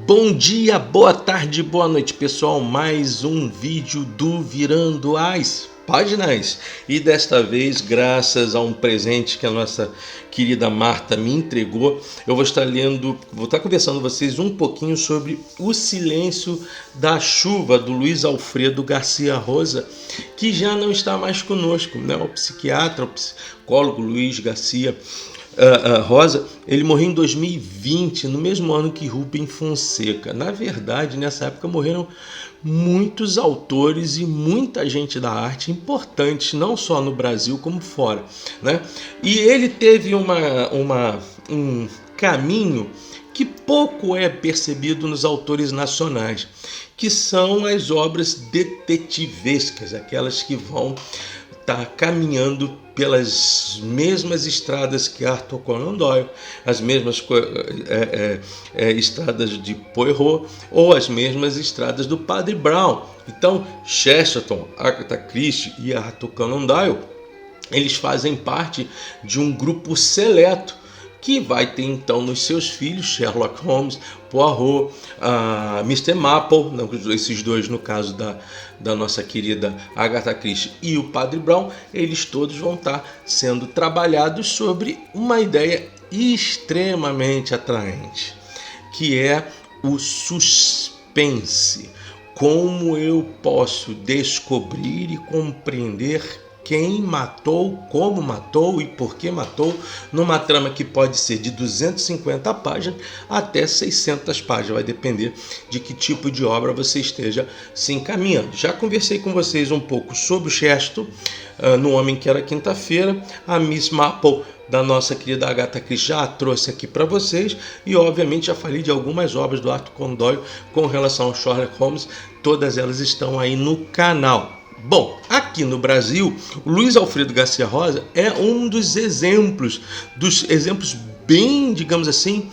Bom dia, boa tarde, boa noite, pessoal. Mais um vídeo do Virando as Páginas. E desta vez, graças a um presente que a nossa querida Marta me entregou, eu vou estar conversando com vocês um pouquinho sobre O Silêncio da Chuva, do Luiz Alfredo Garcia Rosa, que já não está mais conosco, né? O psiquiatra, o psicólogo Luiz Garcia Rosa, ele morreu em 2020, no mesmo ano que Rubem Fonseca. Na verdade, nessa época morreram muitos autores e muita gente da arte importantes, não só no Brasil como fora, né? E ele teve um caminho que pouco é percebido nos autores nacionais, que são as obras detetivescas, aquelas que vão estar caminhando pelas mesmas estradas que Arthur Conan Doyle, as mesmas estradas de Poirot ou as mesmas estradas do Padre Brown. Então, Chesterton, Agatha Christie e Arthur Conan Doyle, eles fazem parte de um grupo seleto que vai ter então nos seus filhos Sherlock Holmes, Poirot, Mr. Maple, esses dois no caso da nossa querida Agatha Christie e o Padre Brown, eles todos vão estar sendo trabalhados sobre uma ideia extremamente atraente, que é o suspense. Como eu posso descobrir e compreender quem matou, como matou e por que matou, numa trama que pode ser de 250 páginas até 600 páginas, vai depender de que tipo de obra você esteja se encaminhando. Já conversei com vocês um pouco sobre o Chesterton, no Homem que Era Quinta-feira. A Miss Marple, da nossa querida Agatha Christie, já a trouxe aqui para vocês, e obviamente já falei de algumas obras do Arthur Conan Doyle com relação ao Sherlock Holmes, todas elas estão aí no canal. Bom, aqui no Brasil, o Luiz Alfredo Garcia Rosa é um dos exemplos bem, digamos assim,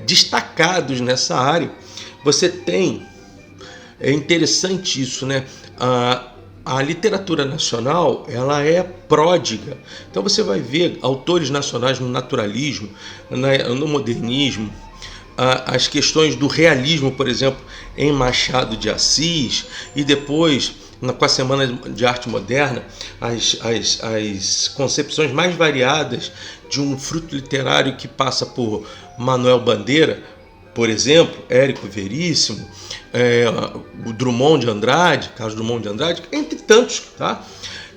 destacados nessa área. Você tem, é interessante isso, né? A literatura nacional, ela é pródiga. Então você vai ver autores nacionais no naturalismo, no modernismo, as questões do realismo, por exemplo, em Machado de Assis, e depois, com a Semana de Arte Moderna, as concepções mais variadas de um fruto literário que passa por Manuel Bandeira, por exemplo, Érico Veríssimo, o Drummond de Andrade, Carlos Drummond de Andrade, entre tantos, tá?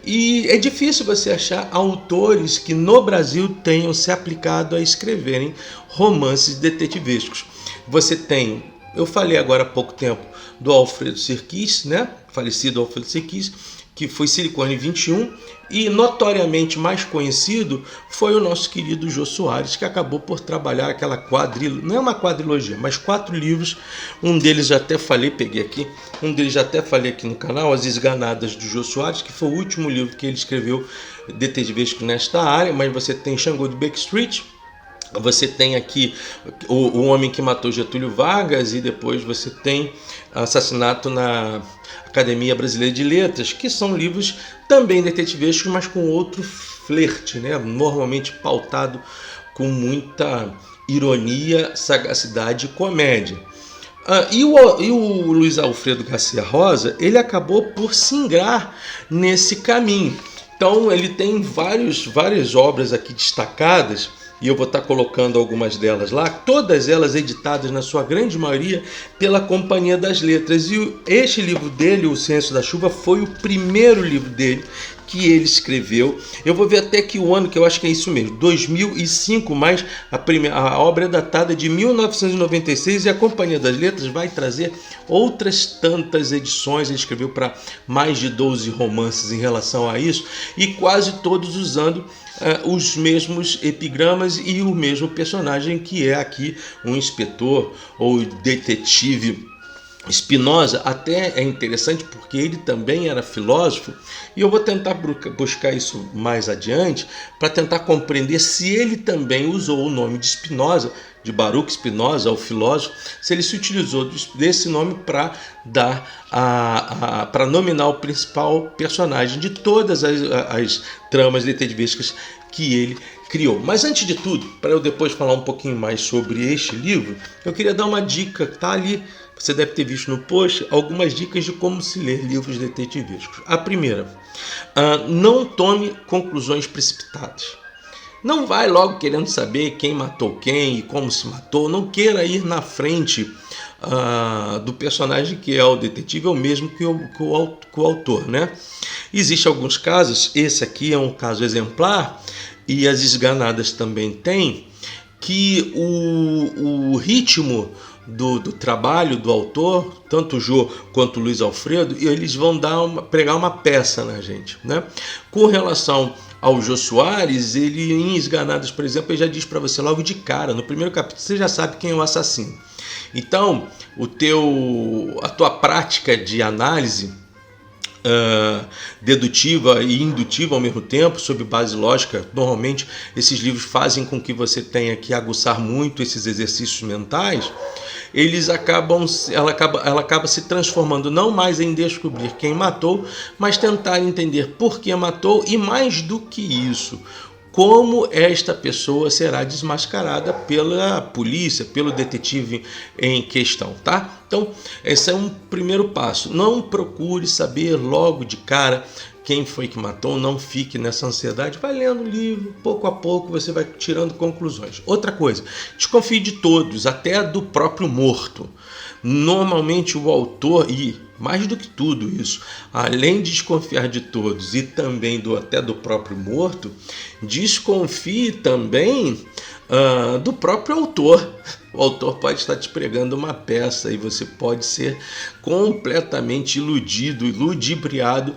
E é difícil você achar autores que no Brasil tenham se aplicado a escreverem romances detetivescos. Você tem, eu falei agora há pouco tempo do Alfredo Serkis, né? Falecido Alfredo Serkis, que foi Silicone 21, e notoriamente mais conhecido foi o nosso querido Jô Soares, que acabou por trabalhar aquela não é uma quadrilogia, mas 4 livros. Um deles já até falei, aqui no canal, As Esganadas do Jô Soares, que foi o último livro que ele escreveu detetivesco nesta área. Mas você tem Xangô de Backstreet, você tem aqui o Homem que Matou Getúlio Vargas, e depois você tem Assassinato na Academia Brasileira de Letras, que são livros também detetivescos, mas com outro flerte, né? Normalmente pautado com muita ironia, sagacidade e comédia. E o Luiz Alfredo Garcia Rosa, ele acabou por singrar nesse caminho. Então ele tem várias obras aqui destacadas, e eu vou estar colocando algumas delas lá, todas elas editadas na sua grande maioria pela Companhia das Letras. E este livro dele, O Silêncio da Chuva, foi o primeiro livro dele que ele escreveu. Eu vou ver até que o ano, que eu acho que é isso mesmo, 2005, mas a obra é datada de 1996, e a Companhia das Letras vai trazer outras tantas edições. Ele escreveu para mais de 12 romances em relação a isso, e quase todos usando os mesmos epigramas e o mesmo personagem, que é aqui um inspetor ou detetive Spinoza. Até é interessante porque ele também era filósofo, e eu vou tentar buscar isso mais adiante para tentar compreender se ele também usou o nome de Spinoza, de Baruch Spinoza, o filósofo, se ele se utilizou desse nome para dar para nominar o principal personagem de todas as tramas detetivescas que ele criou. Mas antes de tudo, para eu depois falar um pouquinho mais sobre este livro, eu queria dar uma dica que está ali. Você deve ter visto no post algumas dicas de como se ler livros detetivescos. A primeira, não tome conclusões precipitadas. Não vai logo querendo saber quem matou quem e como se matou. Não queira ir na frente do personagem que é o detetive, ou mesmo que o autor, né? Existem alguns casos, esse aqui é um caso exemplar, e as esganadas também têm, que o ritmo do trabalho do autor, tanto o Jô quanto o Luiz Alfredo, eles vão pregar uma peça na gente, né? Com relação ao Jô Soares, ele em Esganadas, por exemplo, ele já diz para você logo de cara, no primeiro capítulo, você já sabe quem é o assassino. Então, a tua prática de análise dedutiva e indutiva ao mesmo tempo, sob base lógica, normalmente esses livros fazem com que você tenha que aguçar muito esses exercícios mentais. Ela acaba se transformando não mais em descobrir quem matou, mas tentar entender por que matou, e mais do que isso, como esta pessoa será desmascarada pela polícia, pelo detetive em questão, tá? Então, esse é um primeiro passo. Não procure saber logo de cara quem foi que matou, não fique nessa ansiedade. Vai lendo o livro, pouco a pouco você vai tirando conclusões. Outra coisa, desconfie de todos, até do próprio morto. Normalmente o autor, e mais do que tudo isso, além de desconfiar de todos e também até do próprio morto, desconfie também do próprio autor. O autor pode estar te pregando uma peça e você pode ser completamente iludido e ludibriado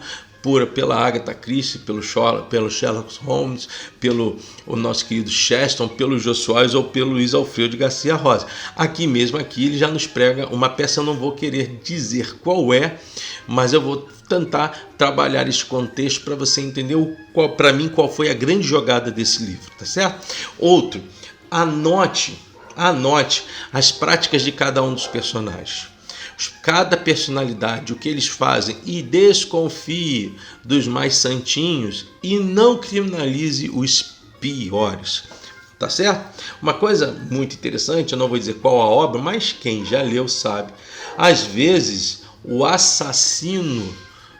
pela Agatha Christie, pelo Sherlock Holmes, pelo o nosso querido Cheston, pelo Jô Soares ou pelo Luiz Alfredo de Garcia Rosa. Aqui ele já nos prega uma peça, eu não vou querer dizer qual é, mas eu vou tentar trabalhar esse contexto para você entender para mim qual foi a grande jogada desse livro, tá certo? Outro, anote as práticas de cada um dos personagens. Cada personalidade, o que eles fazem, e desconfie dos mais santinhos e não criminalize os piores, tá certo? Uma coisa muito interessante, eu não vou dizer qual a obra, mas quem já leu sabe, às vezes o assassino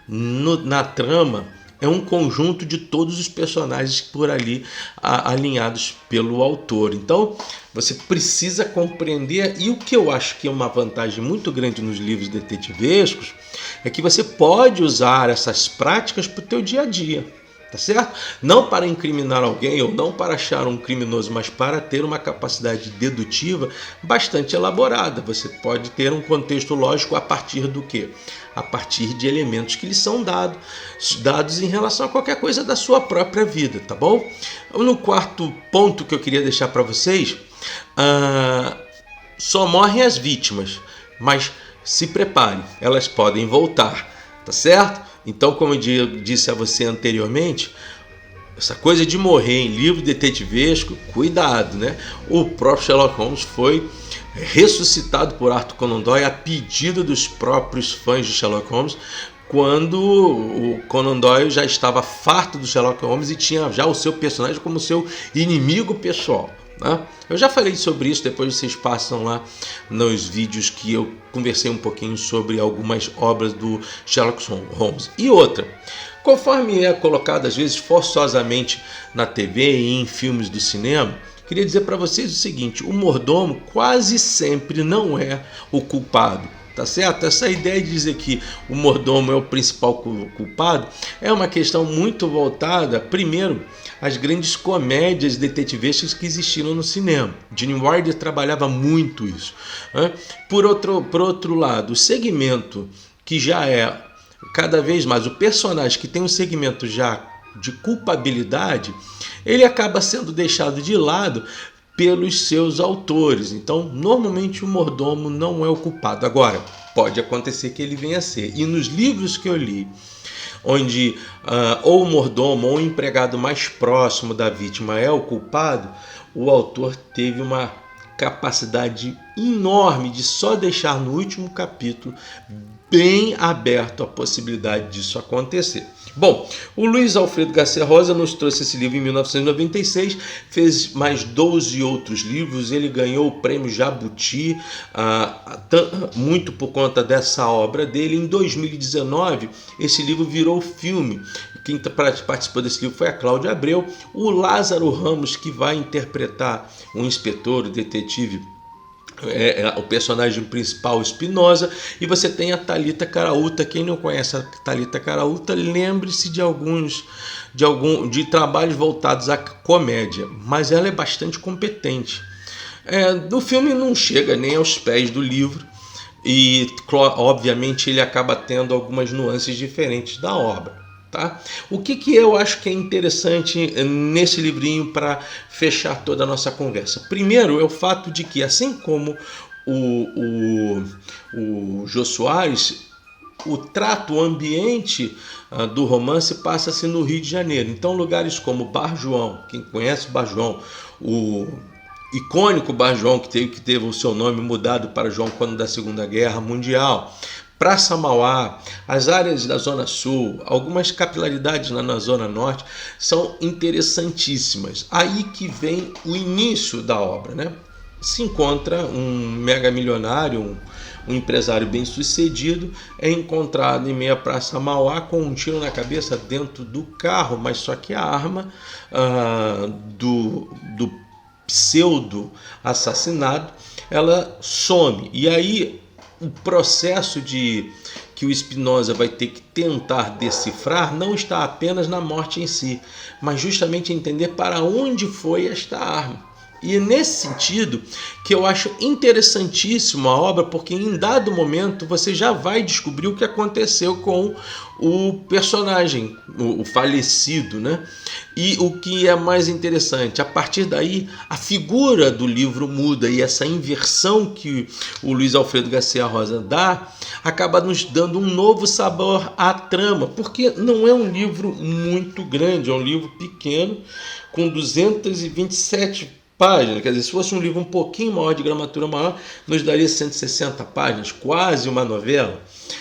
na trama é um conjunto de todos os personagens por ali alinhados pelo autor. Então, você precisa compreender, e o que eu acho que é uma vantagem muito grande nos livros detetivescos, é que você pode usar essas práticas para o teu dia a dia, tá certo? Não para incriminar alguém ou não para achar um criminoso, mas para ter uma capacidade dedutiva bastante elaborada. Você pode ter um contexto lógico a partir do quê? A partir de elementos que lhe são dados em relação a qualquer coisa da sua própria vida, tá bom? No quarto ponto que eu queria deixar para vocês, só morrem as vítimas, mas se prepare, elas podem voltar, tá certo? Então, como eu disse a você anteriormente, essa coisa de morrer em livro detetivesco, cuidado, né? O próprio Sherlock Holmes foi ressuscitado por Arthur Conan Doyle a pedido dos próprios fãs de Sherlock Holmes, quando o Conan Doyle já estava farto do Sherlock Holmes e tinha já o seu personagem como seu inimigo pessoal, né? Eu já falei sobre isso, depois vocês passam lá nos vídeos que eu conversei um pouquinho sobre algumas obras do Sherlock Holmes. E outra, conforme é colocado às vezes forçosamente na TV e em filmes do cinema, queria dizer para vocês o seguinte: o mordomo quase sempre não é o culpado, tá certo? Essa ideia de dizer que o mordomo é o principal culpado é uma questão muito voltada, primeiro, às grandes comédias detetivescas que existiram no cinema. Gene Wilder trabalhava muito isso, né? Por outro lado, o segmento que já é cada vez mais, o personagem que tem um segmento já de culpabilidade, ele acaba sendo deixado de lado pelos seus autores. Então, normalmente o mordomo não é o culpado. Agora, pode acontecer que ele venha a ser. E nos livros que eu li, onde ou o mordomo ou o empregado mais próximo da vítima é o culpado, o autor teve uma capacidade enorme de só deixar no último capítulo bem aberto a possibilidade disso acontecer. Bom, o Luiz Alfredo Garcia Rosa nos trouxe esse livro em 1996, fez mais 12 outros livros, ele ganhou o prêmio Jabuti, muito por conta dessa obra dele. Em 2019, esse livro virou filme. Quem participou desse livro foi a Cláudia Abreu. O Lázaro Ramos, que vai interpretar um inspetor, o detetive, o personagem principal, Espinosa, e você tem a Thalita Caraúta. Quem não conhece a Thalita Caraúta, lembre-se de trabalhos voltados à comédia, mas ela é bastante competente. No filme não chega nem aos pés do livro, e obviamente ele acaba tendo algumas nuances diferentes da obra. Tá? O que eu acho que é interessante nesse livrinho para fechar toda a nossa conversa? Primeiro é o fato de que, assim como o Jô Soares, o trato, o ambiente do romance passa-se no Rio de Janeiro. Então lugares como Bar João, quem conhece Bar João, o icônico Bar João, que teve o seu nome mudado para João quando da Segunda Guerra Mundial, Praça Mauá, as áreas da Zona Sul, algumas capilaridades na Zona Norte são interessantíssimas. Aí que vem o início da obra, né? Se encontra um mega milionário, um empresário bem sucedido, é encontrado em meia Praça Mauá com um tiro na cabeça dentro do carro, mas só que a arma do pseudo assassinado, ela some. E aí o processo que o Espinosa vai ter que tentar decifrar não está apenas na morte em si, mas justamente entender para onde foi esta arma. E é nesse sentido que eu acho interessantíssimo a obra, porque em dado momento você já vai descobrir o que aconteceu com o personagem, o falecido, né? E o que é mais interessante, a partir daí a figura do livro muda, e essa inversão que o Luiz Alfredo Garcia Rosa dá acaba nos dando um novo sabor à trama, porque não é um livro muito grande, é um livro pequeno com 227 páginas. Quer dizer, se fosse um livro um pouquinho maior, de gramatura maior, nos daria 160 páginas, quase uma novela.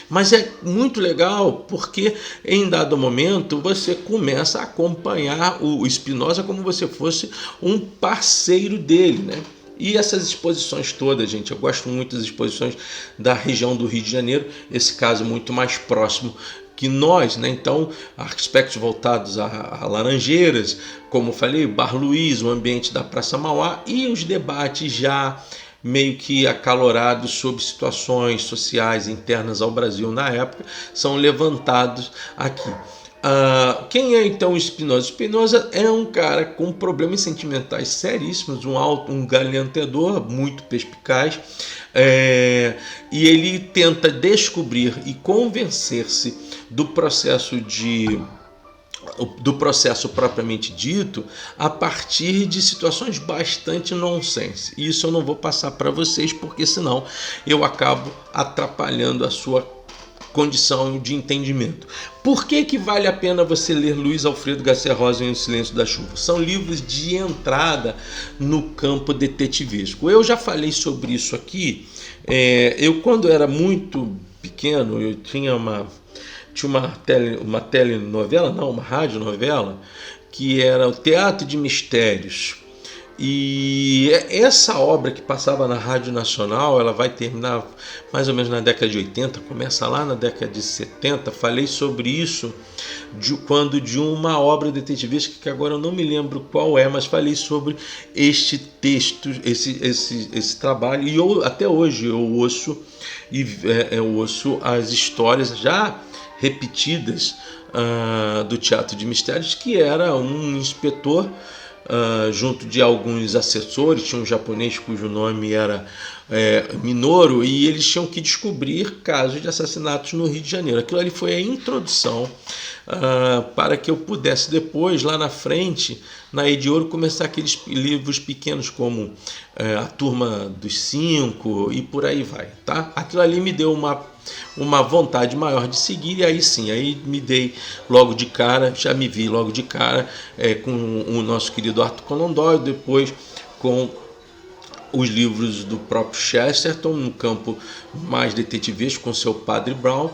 Mas é muito legal porque em dado momento você começa a acompanhar o Espinosa como se fosse um parceiro dele, né? E essas exposições todas, gente, eu gosto muito das exposições da região do Rio de Janeiro, esse caso muito mais próximo que nós, né? Então, aspectos voltados a Laranjeiras, como eu falei, Bar Luiz, o ambiente da Praça Mauá, e os debates já meio que acalorados sobre situações sociais internas ao Brasil na época são levantados aqui. Quem é então o Espinosa? Espinosa é um cara com problemas sentimentais seríssimos, um galanteador muito perspicaz, e ele tenta descobrir e convencer-se do processo propriamente dito a partir de situações bastante nonsense. Isso eu não vou passar para vocês, porque senão eu acabo atrapalhando a sua condição de entendimento. Por que vale a pena você ler Luiz Alfredo Garcia Rosa em O Silêncio da Chuva? São livros de entrada no campo detetivesco. Eu já falei sobre isso aqui. Eu, quando era muito pequeno, eu tinha uma telenovela, não, uma radionovela, que era o Teatro de Mistérios. E essa obra que passava na Rádio Nacional, ela vai terminar mais ou menos na década de 80, começa lá na década de 70. Falei sobre isso quando de uma obra detetivesca, que agora eu não me lembro qual é, mas falei sobre este texto, esse trabalho, e até hoje eu ouço as histórias já repetidas do Teatro de Mistérios, que era um inspetor junto de alguns assessores. Tinha um japonês cujo nome era Minoru, e eles tinham que descobrir casos de assassinatos no Rio de Janeiro. Aquilo ali foi a introdução para que eu pudesse depois, lá na frente, na Ediouro, começar aqueles livros pequenos como A Turma dos Cinco e por aí vai, tá? Aquilo ali me deu uma vontade maior de seguir, e aí sim, aí me dei logo de cara, já me vi logo de cara com o nosso querido Arthur Conan Doyle, depois com os livros do próprio Chesterton, no campo mais detetivesco, com seu Padre Brown,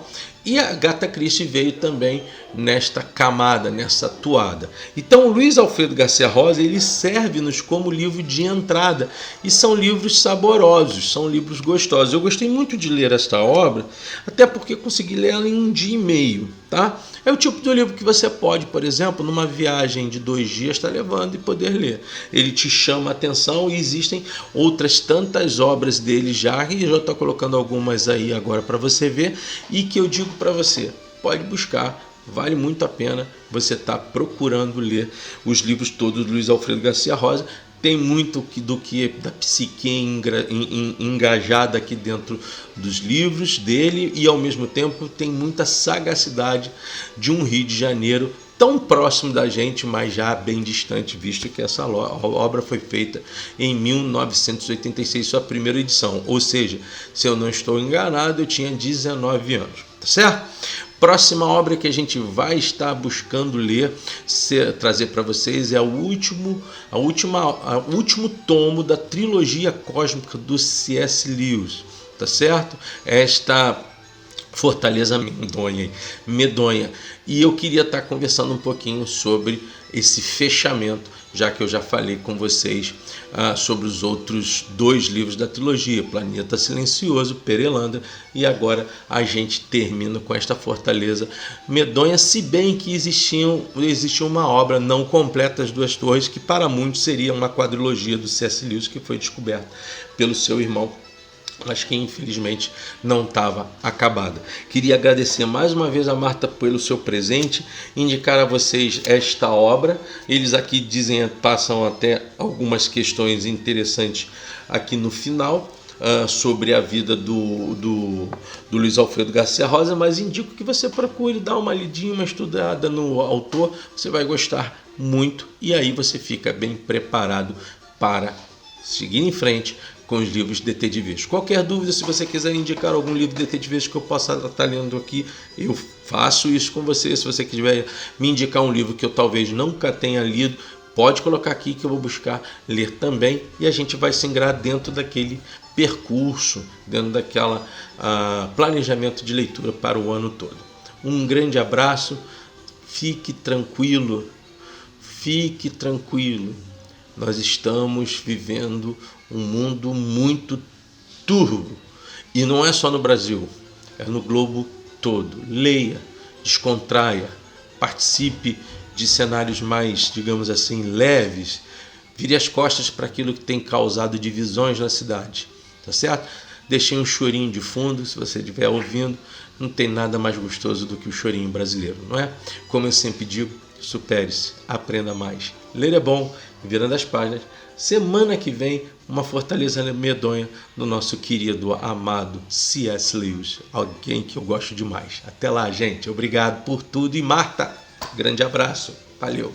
e a Agatha Christie veio também nesta camada, nessa toada. Então o Luiz Alfredo Garcia Rosa, ele serve-nos como livro de entrada, e são livros saborosos, são livros gostosos. Eu gostei muito de ler esta obra, até porque consegui ler ela em 1 dia e meio, tá? É o tipo de livro que você pode, por exemplo, numa viagem de 2 dias, estar levando e poder ler. Ele te chama a atenção, e existem outras tantas obras dele já, e eu já estou colocando algumas aí agora para você ver, e que eu digo para você, pode buscar, vale muito a pena você estar procurando ler os livros todos do Luiz Alfredo Garcia Rosa. Tem muito do que da psique engajada aqui dentro dos livros dele, e ao mesmo tempo tem muita sagacidade de um Rio de Janeiro tão próximo da gente, mas já bem distante, visto que essa obra foi feita em 1986, sua primeira edição. Ou seja, se eu não estou enganado, eu tinha 19 anos, tá certo? Próxima obra que a gente vai estar buscando ler, trazer para vocês, é o último tomo da trilogia cósmica do C.S. Lewis, tá certo? Esta Fortaleza Medonha. E eu queria estar conversando um pouquinho sobre esse fechamento, já que eu já falei com vocês sobre os outros 2 livros da trilogia, Planeta Silencioso, Perelandra, e agora a gente termina com esta Fortaleza Medonha, se bem que existia uma obra não completa, As Duas Torres, que para muitos seria uma quadrilogia do C.S. Lewis, que foi descoberta pelo seu irmão, mas que infelizmente não estava acabada. Queria agradecer mais uma vez a Marta pelo seu presente, indicar a vocês esta obra. Eles aqui passam até algumas questões interessantes aqui no final, sobre a vida do Luiz Alfredo Garcia Rosa, mas indico que você procure dar uma lidinha, uma estudada no autor, você vai gostar muito, e aí você fica bem preparado para seguir em frente com os livros detetivescos. Qualquer dúvida, se você quiser indicar algum livro detetivesco que eu possa estar lendo aqui, eu faço isso com você. Se você quiser me indicar um livro que eu talvez nunca tenha lido, pode colocar aqui que eu vou buscar ler também, e a gente vai se ingrar dentro daquele percurso, dentro daquela planejamento de leitura para o ano todo. Um grande abraço, fique tranquilo, nós estamos vivendo um mundo muito turvo, e não é só no Brasil, é no globo todo. Leia, descontraia, participe de cenários mais, digamos assim, leves, vire as costas para aquilo que tem causado divisões na cidade, tá certo? Deixei um chorinho de fundo, se você estiver ouvindo, não tem nada mais gostoso do que o chorinho brasileiro, não é? Como eu sempre digo, supere-se, aprenda mais. Ler é bom, virando as páginas. Semana que vem, uma Fortaleza Medonha do nosso querido, amado C.S. Lewis, alguém que eu gosto demais. Até lá, gente. Obrigado por tudo. E Marta, grande abraço. Valeu.